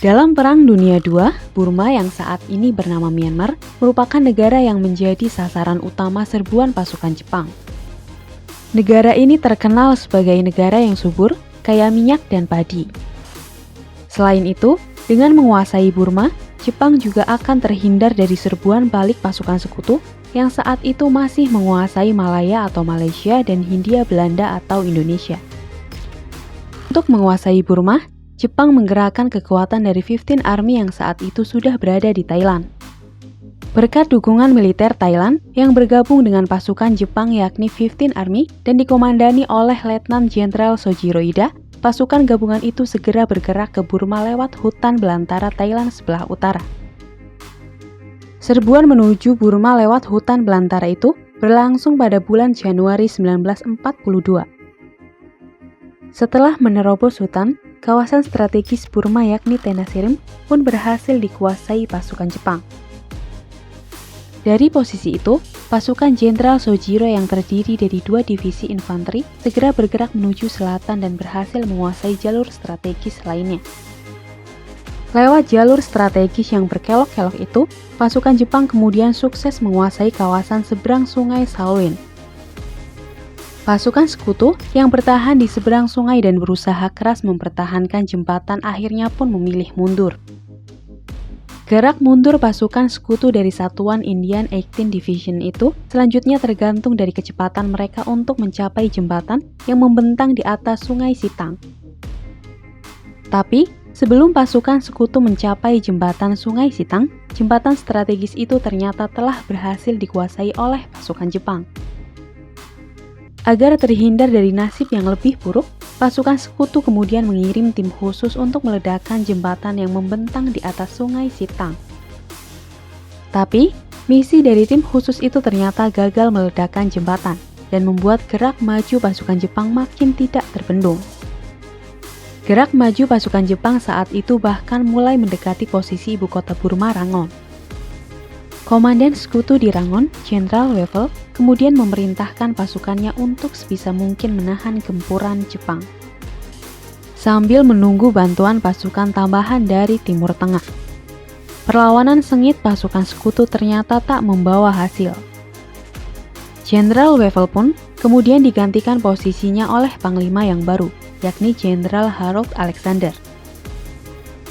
Dalam Perang Dunia II, Burma yang saat ini bernama Myanmar merupakan negara yang menjadi sasaran utama serbuan pasukan Jepang. Negara ini terkenal sebagai negara yang subur, kaya minyak dan padi. Selain itu, dengan menguasai Burma, Jepang juga akan terhindar dari serbuan balik pasukan sekutu yang saat itu masih menguasai Malaya atau Malaysia dan Hindia Belanda atau Indonesia. Untuk menguasai Burma, Jepang menggerakkan kekuatan dari 15th Army yang saat itu sudah berada di Thailand. Berkat dukungan militer Thailand yang bergabung dengan pasukan Jepang yakni 15th Army dan dikomandani oleh Letnan Jenderal Sojiro Ida, pasukan gabungan itu segera bergerak ke Burma lewat hutan belantara Thailand sebelah utara. Serbuan menuju Burma lewat hutan belantara itu berlangsung pada bulan Januari 1942. Setelah menerobos hutan, kawasan strategis Burma yakni Tenasserim pun berhasil dikuasai pasukan Jepang. Dari posisi itu, pasukan Jenderal Sojiro yang terdiri dari 2 divisi infanteri segera bergerak menuju selatan dan berhasil menguasai jalur strategis lainnya. Lewat jalur strategis yang berkelok-kelok itu, pasukan Jepang kemudian sukses menguasai kawasan seberang sungai Salween. Pasukan sekutu yang bertahan di seberang sungai dan berusaha keras mempertahankan jembatan akhirnya pun memilih mundur. Gerak mundur pasukan sekutu dari satuan Indian 18th Division itu selanjutnya tergantung dari kecepatan mereka untuk mencapai jembatan yang membentang di atas sungai Sitang. Tapi, sebelum pasukan sekutu mencapai jembatan sungai Sitang, jembatan strategis itu ternyata telah berhasil dikuasai oleh pasukan Jepang. Agar terhindar dari nasib yang lebih buruk, pasukan sekutu kemudian mengirim tim khusus untuk meledakkan jembatan yang membentang di atas sungai Sitang. Tapi, misi dari tim khusus itu ternyata gagal meledakkan jembatan dan membuat gerak maju pasukan Jepang makin tidak terbendung. Gerak maju pasukan Jepang saat itu bahkan mulai mendekati posisi ibu kota Burma, Rangon. Komandan sekutu di Rangon, Jenderal Wavell, kemudian memerintahkan pasukannya untuk sebisa mungkin menahan gempuran Jepang, sambil menunggu bantuan pasukan tambahan dari Timur Tengah. Perlawanan sengit pasukan sekutu ternyata tak membawa hasil. Jenderal Wavell pun kemudian digantikan posisinya oleh Panglima yang baru, yakni Jenderal Harold Alexander.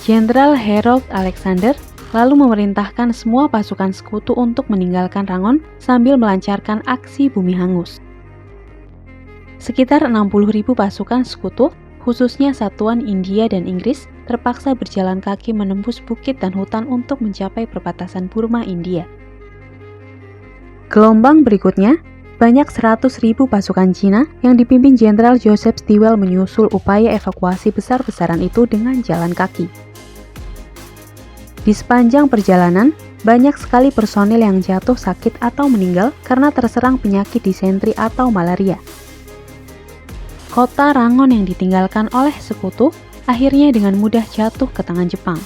Jenderal Harold Alexander lalu memerintahkan semua pasukan sekutu untuk meninggalkan Rangon sambil melancarkan aksi bumi hangus. Sekitar 60.000 pasukan sekutu, khususnya satuan India dan Inggris, terpaksa berjalan kaki menembus bukit dan hutan untuk mencapai perbatasan Burma, India. Gelombang berikutnya, banyak 100.000 pasukan Cina yang dipimpin Jenderal Joseph Stilwell menyusul upaya evakuasi besar-besaran itu dengan jalan kaki. Di sepanjang perjalanan, banyak sekali personil yang jatuh sakit atau meninggal karena terserang penyakit disentri atau malaria. Kota Rangon yang ditinggalkan oleh sekutu akhirnya dengan mudah jatuh ke tangan Jepang.